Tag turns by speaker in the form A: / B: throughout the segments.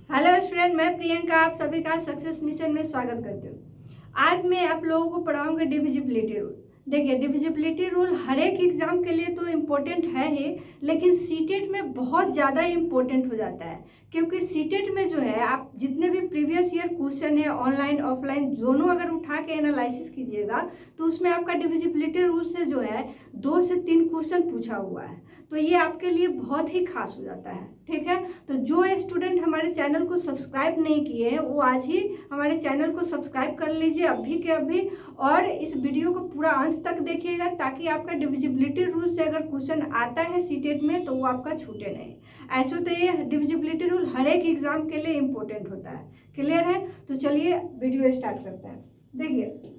A: Hello student, मैं प्रियंका आप सभी का सक्सेस मिशन में स्वागत करती हूँ। आज मैं आप लोगों को पढ़ाऊंगी डिविजिबिलिटी रूल। देखिए, डिविजिबिलिटी रूल हर एक एग्जाम के लिए तो इम्पोर्टेंट है ही, लेकिन सीटेट में बहुत ज़्यादा इम्पोर्टेंट हो जाता है। क्योंकि सीटेट में जो है आप जितने भी प्रीवियस ईयर क्वेश्चन है ऑनलाइन ऑफलाइन दोनों अगर उठा के एनालिसिस कीजिएगा तो उसमें आपका डिविजिबिलिटी रूल से जो है 2 से 3 क्वेश्चन पूछा हुआ है, तो ये आपके लिए बहुत ही खास हो जाता है। ठीक है, तो जो स्टूडेंट हमारे चैनल को सब्सक्राइब नहीं किए हैं वो आज ही हमारे चैनल को सब्सक्राइब कर लीजिए अभी के अभी, और इस वीडियो को पूरा अंत तक देखिएगा ताकि आपका डिविजिबिलिटी रूल से अगर क्वेश्चन आता है सीटेट में तो वो आपका छूटे नहीं। ऐसे तो ये डिविजिबिलिटी रूल हर एक एग्जाम के लिए इम्पोर्टेंट होता है। क्लियर है? तो चलिए वीडियो स्टार्ट करते हैं। देखिए,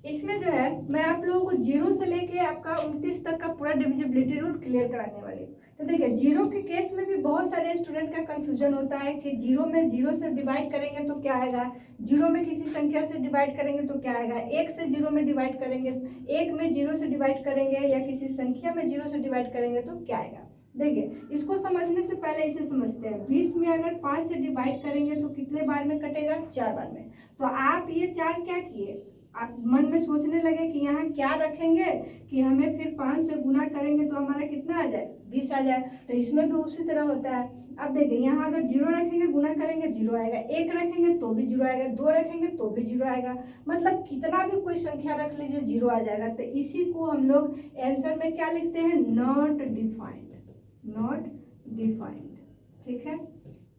A: इसमें जो है मैं आप लोगों को 0 से लेके आपका 29 तक का पूरा डिविजिबिलिटी रूल क्लियर कराने वाली हूँ। तो देखिए, 0 के केस में भी बहुत सारे स्टूडेंट का कंफ्यूजन होता है कि 0 में 0 से डिवाइड करेंगे तो क्या आएगा, 0 में किसी संख्या से डिवाइड करेंगे तो क्या आएगा, 1 से 0 में डिवाइड करेंगे, 1 में 0 से डिवाइड करेंगे या किसी संख्या में 0 से डिवाइड करेंगे तो क्या आएगा। देखिए, इसको समझने से पहले इसे समझते हैं। 20 में अगर 5 से डिवाइड करेंगे तो कितने बार में कटेगा, 4 बार में। तो आप ये 4 क्या किए, आप मन में सोचने लगे कि यहाँ क्या रखेंगे कि हमें फिर 5 से गुना करेंगे तो हमारा कितना आ जाए, 20 आ जाए। तो इसमें भी उसी तरह होता है। अब देखिए, यहाँ अगर 0 रखेंगे गुना करेंगे 0 आएगा, 1 रखेंगे तो भी 0 आएगा, 2 रखेंगे तो भी 0 आएगा, मतलब कितना भी कोई संख्या रख लीजिए 0 आ जाएगा। तो इसी को हम लोग आंसर में क्या लिखते हैं, नॉट डिफाइंड, नॉट डिफाइंड। ठीक है,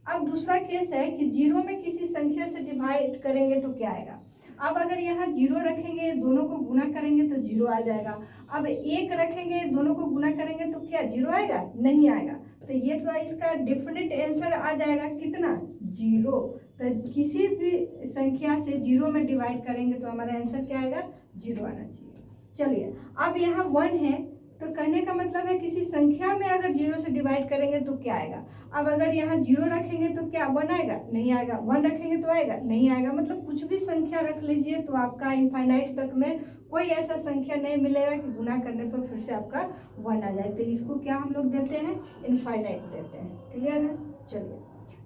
A: अब दूसरा केस है कि 0 में किसी संख्या से डिवाइड करेंगे तो क्या आएगा। अब अगर यहाँ 0 रखेंगे दोनों को गुना करेंगे तो 0 आ जाएगा। अब 1 रखेंगे दोनों को गुना करेंगे तो क्या 0 आएगा, नहीं आएगा। तो ये तो इसका डेफिनेट आंसर आ जाएगा कितना, 0। तो किसी भी संख्या से 0 में डिवाइड करेंगे तो हमारा आंसर क्या आएगा, 0 आना चाहिए। चलिए, अब यहाँ 1 है तो कहने का मतलब है किसी संख्या में अगर 0 से डिवाइड करेंगे तो क्या आएगा। अब अगर यहाँ 0 रखेंगे तो क्या 1 आएगा, नहीं आएगा। 1 रखेंगे तो आएगा, नहीं आएगा। मतलब कुछ भी संख्या रख लीजिए तो आपका इनफाइनाइट तक में कोई ऐसा संख्या नहीं मिलेगा कि गुना करने पर फिर से आपका 1 आ जाए। तो इसको क्या हम लोग देते हैं, इनफाइनाइट देते हैं। क्लियर है? चलिए,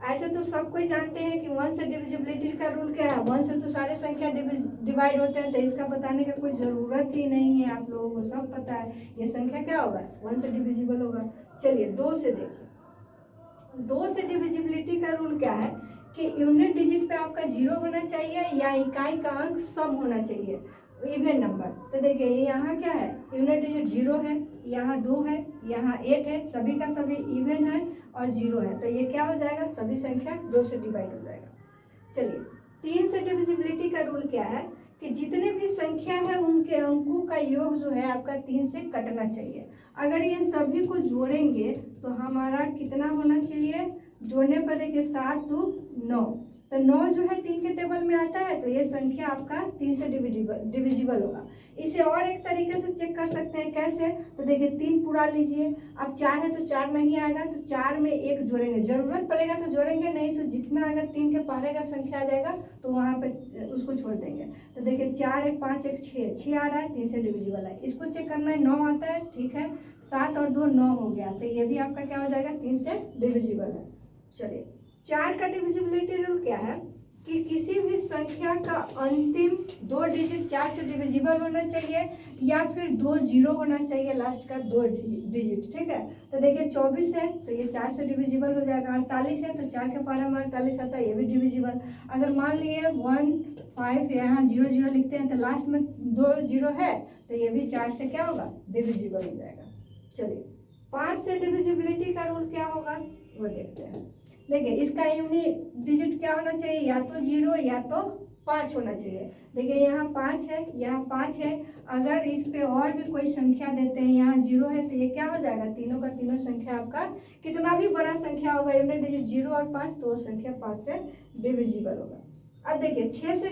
A: ऐसे तो सब कोई जानते हैं कि 1 से डिविजिबिलिटी का रूल क्या है, 1 से तो सारे संख्या डिवाइड होते हैं, तो इसका बताने का कोई ज़रूरत ही नहीं है, आप लोगों को सब पता है ये संख्या क्या होगा, 1 से डिविजिबल होगा। चलिए 2 से देखिए, 2 से डिविजिबिलिटी का रूल क्या है कि यूनिट डिजिट पे आपका 0 होना चाहिए या इकाई का अंक सम होना चाहिए, इवन नंबर। तो देखिए यहाँ क्या है, यूनिट डिजिट 0 है, यहाँ 2 है, यहाँ 8 है, सभी का सभी इवन है और 0 है। तो ये क्या हो जाएगा, सभी संख्या 2 से डिवाइड हो जाएगा। चलिए, 3 से डिविजिबिलिटी का रूल क्या है कि जितने भी संख्या है उनके अंकों का योग जो है आपका 3 से कटना चाहिए। अगर इन सभी को जोड़ेंगे तो हमारा कितना होना चाहिए, जोड़ने पर देखिए 7 2 9, तो 9 जो है 3 के टेबल में आता है, तो ये संख्या आपका 3 से डिविजिबल होगा। इसे और एक तरीके से चेक कर सकते हैं, कैसे, तो देखिए 3 पूरा लीजिए, अब 4 है तो 4 नहीं आएगा, तो 4 में 1 जोड़ेंगे, जरूरत पड़ेगा तो जोड़ेंगे, नहीं तो जितना अगर 3 के पहले का संख्या आ जाएगा तो वहाँ पे उसको छोड़ देंगे। तो देखिए 4 1 5 1 6, 6 आ रहा है, 3 से डिविजिबल है। इसको चेक करना है, 9 आता है, ठीक है, 7 और 2 9 हो गया, तो ये भी आपका क्या हो जाएगा, 3 से डिविजिबल है। चलिए, 4 का डिविजिबिलिटी रूल क्या है कि किसी भी संख्या का अंतिम 2 डिजिट 4 से डिविजिबल होना चाहिए या फिर 2 0 होना चाहिए, लास्ट का 2 डिजिट। ठीक है, तो देखिए 24 है तो ये 4 से डिविजिबल हो जाएगा, 48 है तो 4 के पारा में 48 आता है, ये भी डिविजिबल। अगर मान लिए 1 5 यहाँ 0 0 लिखते हैं तो लास्ट में 2 0 है, तो ये भी 4 से क्या होगा, डिविजिबल हो जाएगा। चलिए, 5 से डिविजिबिलिटी का रूल क्या होगा वो देखते हैं। देखिए, इसका यूनिट डिजिट क्या होना चाहिए, या तो 0 या तो 5 होना चाहिए। देखिए यहाँ 5 है, यहाँ 5 है, अगर इस पे और भी कोई संख्या देते हैं, यहाँ 0 है, तो ये क्या हो जाएगा, तीनों का तीनों संख्या आपका कितना भी बड़ा संख्या होगा, यूनिट डिजिट 0 और 5, तो वो संख्या 5 से डिविजिबल होगा। अब देखिए 6 से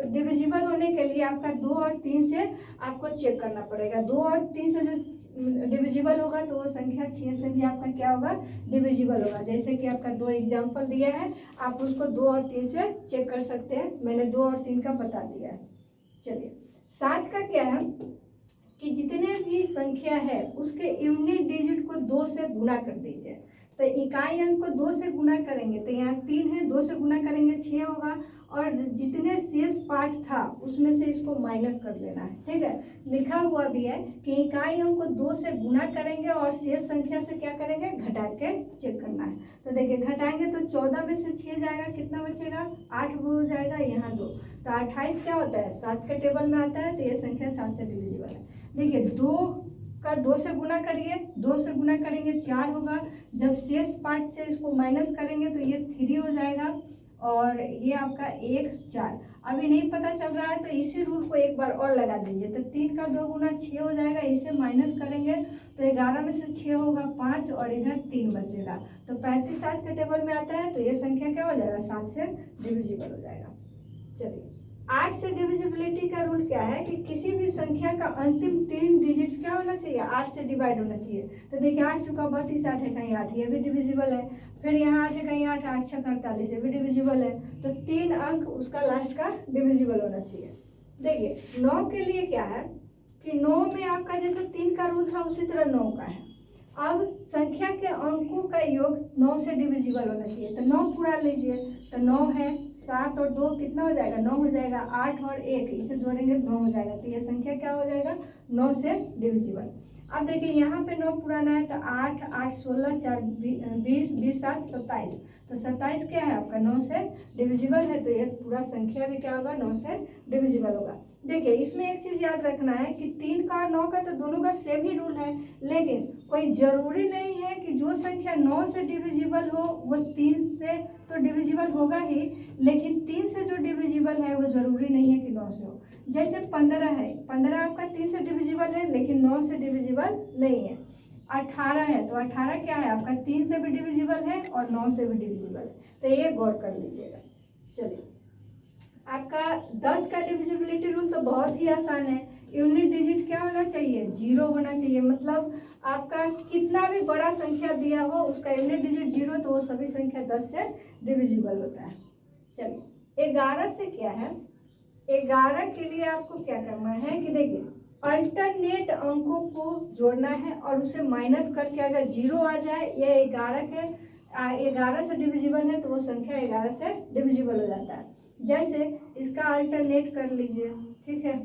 A: डिविजिबल होने के लिए आपका 2 और 3 से आपको चेक करना पड़ेगा। 2 और 3 से जो डिविजिबल होगा तो वो संख्या 6 से भी आपका क्या होगा, डिविजिबल होगा। जैसे कि आपका 2 एग्जाम्पल दिया है, आप उसको 2 और 3 से चेक कर सकते हैं, मैंने 2 और 3 का बता दिया है। चलिए, 7 का क्या है कि जितने भी संख्या है उसके यूनिट डिजिट को 2 से गुना कर दीजिए। तो इकाई अंक को 2 से गुना करेंगे तो यहाँ 3 है, 2 से गुना करेंगे 6 होगा, और जितने शेष पार्ट था उसमें से इसको माइनस कर लेना है। ठीक है, लिखा हुआ भी है कि इकाई अंक को 2 से गुना करेंगे और शेष संख्या से क्या करेंगे, घटा के चेक करना है। तो देखिए घटाएंगे तो 14 में से 6 जाएगा, कितना बचेगा, 8 हो जाएगा, यहाँ 2, तो 28 क्या होता है, 7 के टेबल में आता है, तो ये संख्या 7 से डिविजिबल है। देखिए 2 का 2 से गुना करिए, 2 से गुना करेंगे 4 होगा, जब शेष पार्ट से इसको माइनस करेंगे तो ये 3 हो जाएगा, और ये आपका 1 4। अभी नहीं पता चल रहा है तो इसी रूल को एक बार और लगा दीजिए, तो 3 का 2 गुना 6 हो जाएगा, इसे माइनस करेंगे तो 11 में से 6 होगा 5, और इधर 3 बचेगा, तो 35 7 के टेबल में आता है, तो ये संख्या क्या हो जाएगा, 7 से डिविजिबल हो जाएगा। चलिए 8 से डिविजिबिलिटी का रूल क्या है कि किसी भी संख्या का अंतिम 3 डिजिट क्या होना चाहिए, 8 से डिवाइड होना चाहिए। तो देखिए 8 चुका 32, 8 है कहीं 8, ये भी डिविजिबल है, फिर यहाँ 8 है कहीं 8, 8 6 48, ये भी डिविजिबल है, तो 3 अंक उसका लास्ट का डिविजिबल होना चाहिए। देखिए 9 के लिए क्या है कि 9 में आपका जैसे 3 का रूल था उसी तरह 9 का है। अब संख्या के अंकों का योग 9 से डिविजिबल होना चाहिए, तो 9 पूरा लीजिए, तो 9 है, 7 और 2 कितना हो जाएगा, 9 हो जाएगा, 8 और 1 इसे जोड़ेंगे 9 हो जाएगा, तो ये संख्या क्या हो जाएगा, 9 से डिविजिबल। अब देखिए यहाँ पे 9 पुराना है, तो 8 8 16 4 20 20 7 27, तो 27 क्या है आपका 9 से डिविजिबल है, तो ये पूरा संख्या भी क्या होगा, 9 से डिविजिबल होगा। देखिए इसमें एक चीज़ याद रखना है कि 3 का और 9 का तो दोनों का सेम ही रूल है, लेकिन कोई ज़रूरी नहीं है कि जो संख्या 9 से डिविजिबल हो वो 3 से तो डिविजिबल होगा ही, लेकिन 3 से जो डिविजिबल है वो ज़रूरी नहीं है कि 9 से हो। जैसे 15 है, 15 आपका 3 से डिविजिबल है लेकिन 9 से डिविजिबल नहीं है। 18 है, तो 18 क्या है आपका 3 से भी डिविजिबल है और 9 से भी डिविजिबल है, तो ये गौर कर लीजिएगा। चलिए आपका 10 का डिविजिबिलिटी रूल तो बहुत ही आसान है, यूनिट डिजिट क्या होना चाहिए, 0 होना चाहिए, मतलब आपका कितना भी बड़ा संख्या दिया हो उसका यूनिट डिजिट 0, तो वो सभी संख्या 10 से डिविजिबल होता है। चलिए 11 से क्या है, 11 के लिए आपको क्या करना है कि देखिए अल्टरनेट अंकों को जोड़ना है और उसे माइनस करके अगर 0 आ जाए, ये 11 से डिविजिबल है तो वो संख्या 11 से डिविजिबल हो जाता है। जैसे इसका अल्टरनेट कर लीजिए, ठीक है,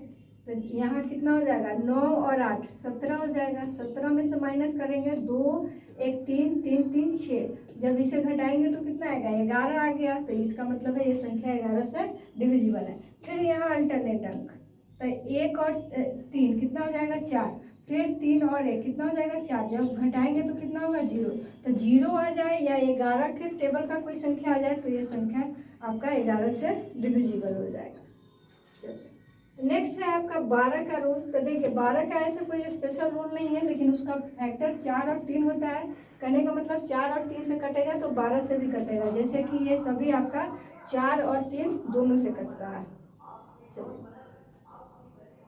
A: तो यहाँ कितना हो जाएगा, 9 और 8 17 हो जाएगा, 17 में से माइनस करेंगे 2 1 3 3 3 6, जब इसे घटाएंगे तो कितना आएगा, 11 आ गया, तो इसका मतलब है ये संख्या 11 से डिविजिबल है। फिर यहाँ अल्टरनेट अंक, तो 1 और 3 कितना हो जाएगा 4, फिर 3 और 1 कितना हो जाएगा 4, जब घटाएंगे तो कितना होगा 0, तो 0 आ जाए या 11 के टेबल का कोई संख्या आ जाए तो ये संख्या आपका 11 से डिविजिबल हो जाएगा। चलिए नेक्स्ट है आपका 12 का रूल। तो देखिए 12 का ऐसा कोई स्पेशल रूल नहीं है, लेकिन उसका फैक्टर 4 और 3 होता है। कहने का मतलब 4 और 3 से कटेगा तो 12 से भी कटेगा, जैसे कि ये सभी आपका 4 और 3 दोनों से कट रहा है। चलिए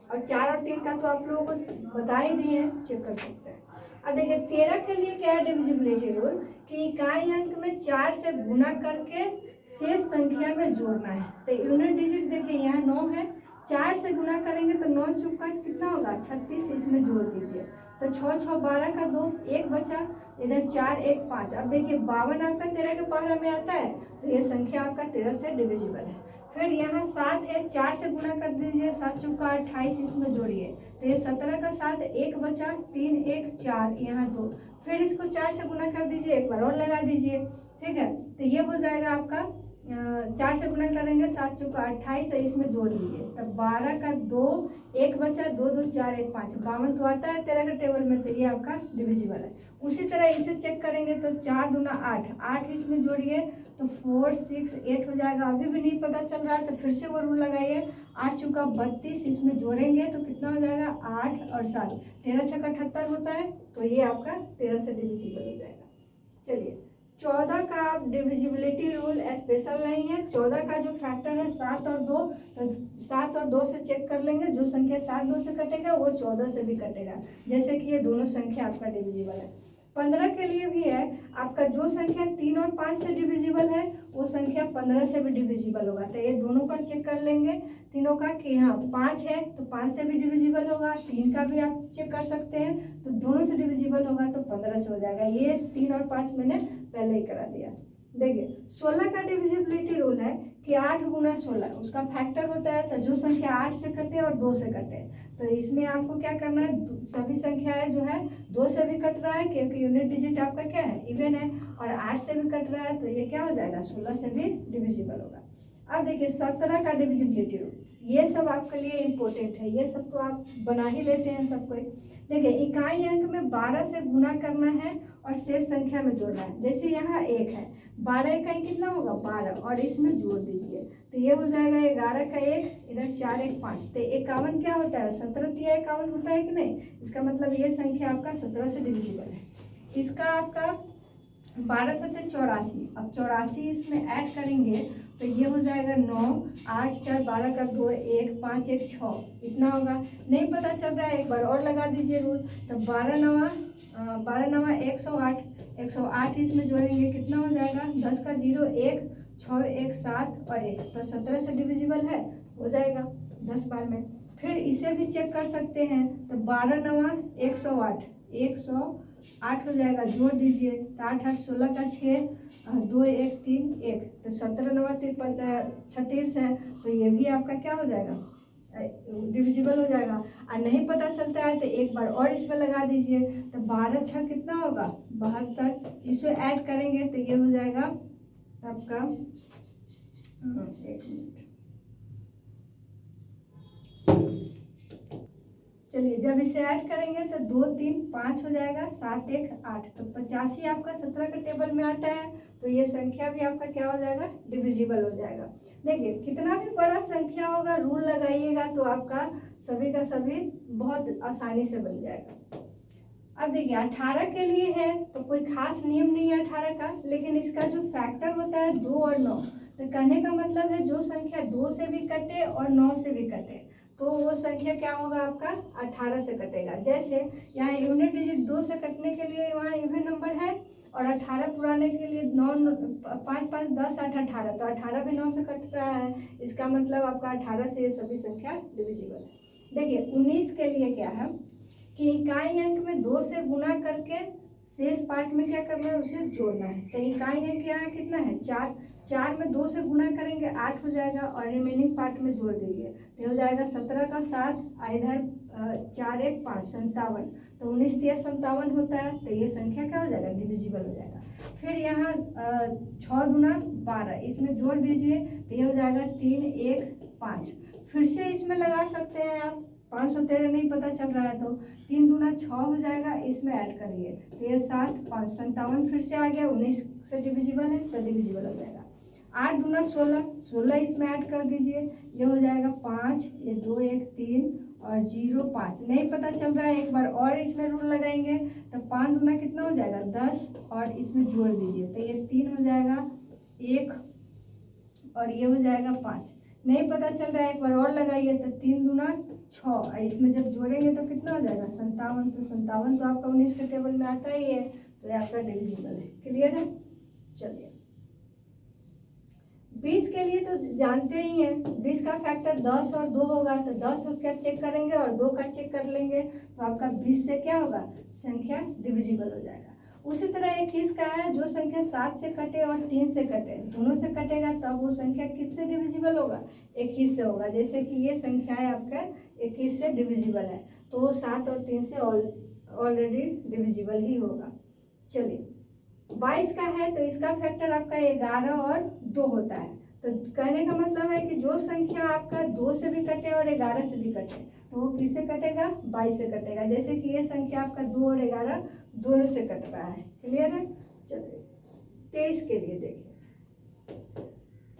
A: और 4 और 3 का तो आप लोगों को बता ही दिए, चेक कर सकते हैं। अब देखिए 13 के लिए क्या है डिविजिबिलिटी रूल कि इकाई अंक में 4 से गुना करके शेष संख्या में जोड़ना है। तो यूनिट डिजिट देखिए यहाँ 9 है, 4 से गुना करेंगे तो 9 चौका कितना होगा 36, इसमें जोड़ दीजिए, तो 6 6 12 का 2 1 बचा, इधर 4 1 5। अब देखिए 52 आपका 13 के पहाड़ा में आता है, तो ये संख्या आपका 13 से डिविजिबल है। फिर यहाँ 7 है, 4 से गुना कर दीजिए, 7 चौका 28, इसमें जोड़िए, तो ये 17 का 7 1 बचा, 3 1 4, यहाँ 2, फिर इसको 4 से गुना कर दीजिए, एक बार और लगा दीजिए, ठीक है, तो ये हो जाएगा आपका 4 से गुना करेंगे 7 चौका 28 है, इसमें जोड़ लीजिए, तब 12 का 2 1 बचा, 2 2 4 1 5, 52 तो आता है 13 के टेबल में, तो ये आपका डिविजिबल है। उसी तरह इसे चेक करेंगे तो 4 दूना 8 8 इसमें जोड़िए तो 4 6 8 हो जाएगा। अभी भी नहीं पता चल रहा है तो फिर से वो रूल लगाइए, 8 चौका 32, इसमें जोड़ेंगे तो कितना हो जाएगा 8 और 7, 13 छक्का 78 होता है, तो ये आपका 13 से डिविजिबल हो जाएगा। चलिए 14 का डिविजिबिलिटी रूल स्पेशल नहीं है, 14 का जो फैक्टर है 7 और 2, तो 7 और 2 से चेक कर लेंगे, जो संख्या 7 2 से कटेगा वो 14 से भी कटेगा, जैसे कि ये दोनों संख्या आपका डिविजिबल है। 15 के लिए भी है, आपका जो संख्या 3 और 5 से डिविजिबल है वो संख्या 15 से भी डिविजिबल होगा। तो ये दोनों का चेक कर लेंगे तीनों का कि हाँ 5 है तो 5 से भी डिविजिबल होगा, 3 का भी आप चेक कर सकते हैं तो दोनों से डिविजिबल होगा तो 15 से हो जाएगा। ये 3 और 5 मैंने पहले ही करा दिया। देखिए 16 का डिविजिबिलिटी रूल है कि 8 गुना 16 उसका फैक्टर होता है, तो जो संख्या 8 से कटे और 2 से कटे, तो इसमें आपको क्या करना है, सभी संख्याएं जो है 2 से भी कट रहा है क्योंकि यूनिट डिजिट आपका क्या है, इवन है, और 8 से भी कट रहा है तो ये क्या हो जाएगा, 16 से भी डिविजिबल होगा। अब देखिए 17 का डिविजिबिलिटी रूल, ये सब आपके लिए इम्पोर्टेंट है, ये सब तो आप बना ही लेते हैं सब कोई। देखिए इकाई अंक में 12 से गुना करना है और शेष संख्या में जोड़ना है। जैसे यहाँ 1 है, 12 इकाई कितना होगा 12, और इसमें जोड़ दीजिए तो ये हो जाएगा 11 का 1, इधर 4 1 5, तो 51 क्या होता है, 17 तिया 51 होता है कि नहीं। इसका मतलब ये संख्या आपका 17 से डिविजिबल है। इसका आपका 12 सत्ते 84, अब 84 इसमें ऐड करेंगे तो ये हो जाएगा 9 8 4 12 का 2 1 5 1 6, इतना होगा। नहीं पता चल रहा है एक बार और लगा दीजिए रूल, तो 12 नवा 108, 108 इसमें जोड़ेंगे कितना हो जाएगा, 10 का 0 1 6 1 7 और 1, तो 17 से डिविजिबल है, हो जाएगा 10 बार में। फिर इसे भी चेक कर सकते हैं, तो 12 नवा 108, 108 हो जाएगा, जोड़ दीजिए तो 8 8 16 का 6 2 1 3 1, तो 17 नवा 36 है, तो ये भी आपका क्या हो जाएगा, डिविजिबल हो जाएगा। और नहीं पता चलता है तो एक बार और इसमें लगा दीजिए, तो 12 6 कितना होगा 72, इसे ऐड करेंगे तो ये हो जाएगा आपका, एक मिनट, चलिए जब इसे ऐड करेंगे तो 2 3 5 हो जाएगा, 7 1 8, तो 85 आपका 17 के टेबल में आता है, तो ये संख्या भी आपका क्या हो जाएगा, डिविजिबल हो जाएगा। देखिए कितना भी बड़ा संख्या होगा रूल लगाइएगा तो आपका सभी का सभी बहुत आसानी से बन जाएगा। अब देखिए 18 के लिए है तो कोई खास नियम नहीं है 18 का, लेकिन इसका जो फैक्टर होता है 2 और 9, तो कहने का मतलब है जो संख्या 2 से भी कटे और 9 से भी कटे तो वो संख्या क्या होगा आपका 18 से कटेगा। जैसे यहाँ यूनिट डिजिट 2 से कटने के लिए वहाँ इवन नंबर है और 18 पुराने के लिए 9 5 5 10 8 18, तो 18 भी 9 से कट रहा है, इसका मतलब आपका 18 से ये सभी संख्या डिविजिबल है। देखिए 19 के लिए क्या है कि इकाई अंक में 2 से गुना करके शेष पार्ट में क्या करना है, उसे जोड़ना है। तो इकाई अंक यहाँ कितना है 4, 4 में 2 से गुना करेंगे 8 हो जाएगा और रिमेनिंग पार्ट में जोड़ दीजिए तो हो जाएगा 17 का 7, इधर 4 1 5 57, तो 19 3 57 होता है, तो ये संख्या क्या हो जाएगा, डिविजिबल हो जाएगा। फिर यहाँ 6 गुना 12 इसमें जोड़ दीजिए तो ये हो जाएगा 3 1 5, फिर से इसमें लगा सकते हैं आप, 513 नहीं पता चल रहा है तो 3 दूना 6 हो जाएगा, इसमें ऐड करिए तो ये 7 5 57 फिर से आ गया, 19 से डिविजिबल है तो डिविजिबल हो जाएगा। 8 दूना 16, 16 इसमें ऐड कर दीजिए, ये हो जाएगा 5, ये 2 1 3 और 0 5, नहीं पता चल रहा है एक बार और इसमें रूल लगाएंगे तो 5 दूना कितना हो जाएगा 10 और इसमें जोड़ दीजिए तो ये 3 हो जाएगा 1 और ये हो जाएगा 5, नहीं पता चल रहा है एक बार और लगाइए तो 3 दूना 6, इसमें जब जोड़ेंगे तो कितना हो जाएगा 57, तो 57 तो आपका 19 के टेबल में आता ही है, तो ये आपका डिविजिबल है। क्लियर है। चलिए 20 के लिए तो जानते ही हैं, 20 का फैक्टर 10 और 2 होगा, तो 10 और क्या चेक करेंगे और 2 का चेक कर लेंगे तो आपका 20 से क्या होगा, संख्या डिविजिबल हो जाएगा। उसी तरह 21 का है, जो संख्या 7 से कटे और 3 से कटे, दोनों से कटेगा तब वो संख्या किससे डिविजिबल होगा, 21 से होगा। जैसे कि ये संख्या है आपका 21 से डिविजिबल है तो वो 7 और 3 से ऑलरेडी डिविजिबल ही होगा। चलिए 22 का है तो इसका फैक्टर आपका 11 और 2 होता है, तो कहने का मतलब है कि जो संख्या आपका 2 से भी कटे और 11 से भी कटे तो वो किससे कटेगा, 22 से कटेगा। जैसे कि ये संख्या आपका 2 और 11 दोनों से कट रहा है। क्लियर है। चलिए 23 के लिए देखिए,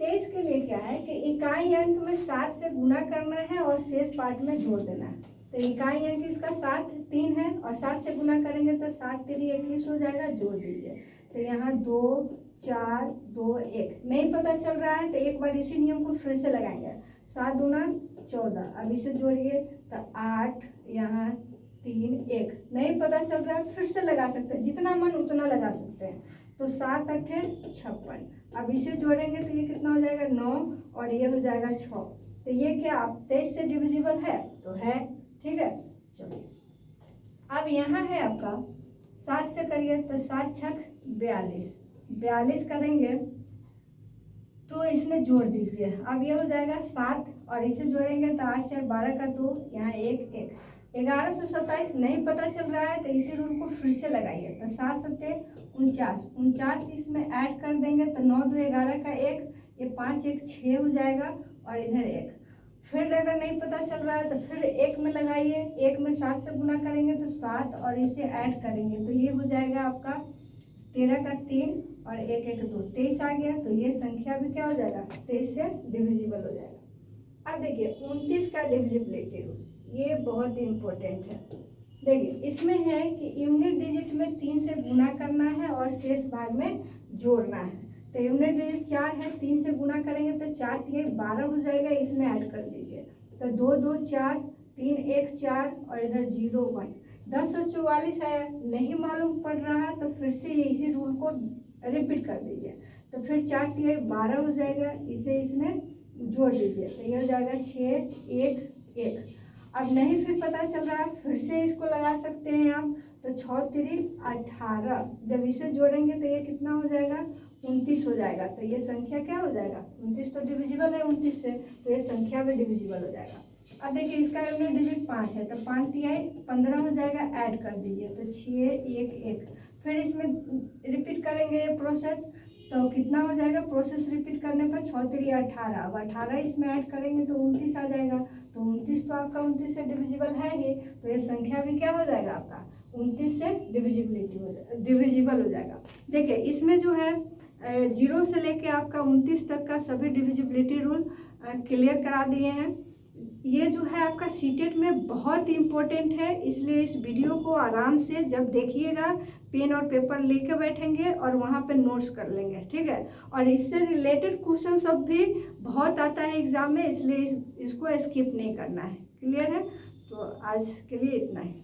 A: 23 के लिए क्या है कि इकाई अंक में 7 से गुना करना है और शेष पार्ट में जोड़ देना है। तो इकाई अंक इसका 7 3 है और 7 से गुना करेंगे तो 7 3 21 हो जाएगा, जोड़ दीजिए तो यहाँ 2 4 2 1, नहीं पता चल रहा है तो एक बार इसी नियम को फिर से लगाएंगे, 7 दूना 14, अब इसे जोड़िए तो 8, यहाँ 3 1। नहीं पता चल रहा है फिर से लगा सकते हैं, जितना मन उतना लगा सकते हैं। तो 7 8 56। अब इसे जोड़ेंगे तो ये कितना हो जाएगा 9 और ये हो जाएगा 6। तो ये क्या आप 23 से डिविजिबल है? तो है, ठीक है। चलिए अब यहाँ है आपका 7 से करिए तो 7 छक 42, 42 करेंगे तो इसमें जोड़ दीजिए। अब ये हो जाएगा 7 और इसे जोड़ेंगे तो 8 4 12 का 2, यहाँ 1 1, 1127। नहीं पता चल रहा है तो इसी रूल को फिर से लगाइए। तो 7 7 49, 49 इसमें ऐड कर देंगे तो 9 2 11 का 1, ये 5 1 6 हो जाएगा और इधर 1। फिर अगर नहीं पता चल रहा है तो फिर 1 में लगाइए, 1 में 7 से गुना करेंगे तो 7 और इसे ऐड करेंगे तो ये हो जाएगा आपका 13 का 3 और 1 1 2, 23 आ गया। तो ये संख्या भी क्या हो जाएगा 23 से डिविजिबल हो जाएगा। अब देखिए 29 का डिविजिबिलिटी रूल, ये बहुत इम्पोर्टेंट है। देखिए इसमें है कि यूनिट डिजिट में 3 से गुना करना है और शेष भाग में जोड़ना है। तो यूनिट डिजिट 4 है, 3 से गुना करेंगे तो 4 3 12 हो जाएगा, इसमें ऐड कर दीजिए। तो 2 2 4, 3 1 4 और इधर 0 1, 1044 आया। नहीं मालूम पड़ रहा तो फिर से यही रूल को रिपीट कर दीजिए। तो फिर 4 3 12 हो जाएगा, इसे इसमें जोड़ दीजिए तो ये हो जाएगा 6 1 1। अब नहीं फिर पता चल रहा है फिर से इसको लगा सकते हैं आप। तो 6 3 18, जब इसे जोड़ेंगे तो ये कितना हो जाएगा 29 हो जाएगा। तो ये संख्या क्या हो जाएगा 29, तो डिविजिबल है 29 से, तो ये संख्या भी डिविजिबल हो जाएगा। अब देखिए इसका यूनिट डिजिट 5 है तो 5 3 15 हो जाएगा, ऐड कर दीजिए तो 6 1 1। फिर इसमें रिपीट करेंगे ये प्रोसेस तो कितना हो जाएगा, प्रोसेस रिपीट करने पर 6 3 18, अब 18 इसमें ऐड करेंगे तो 29 आ जाएगा। तो 29 तो आपका 29 से डिविजिबल है ही, तो ये संख्या भी क्या हो जाएगा आपका 29 से डिविजिबल हो जाएगा। देखिए इसमें जो है 0 से लेके आपका 29 तक का सभी डिविजिबिलिटी रूल क्लियर करा दिए हैं। ये जो है आपका सीटेट में बहुत इम्पोर्टेंट है, इसलिए इस वीडियो को आराम से जब देखिएगा पेन और पेपर लेके बैठेंगे और वहाँ पे नोट्स कर लेंगे, ठीक है। और इससे रिलेटेड क्वेश्चन सब भी बहुत आता है एग्जाम में, इसलिए इसको स्किप नहीं करना है। क्लियर है? तो आज के लिए इतना ही।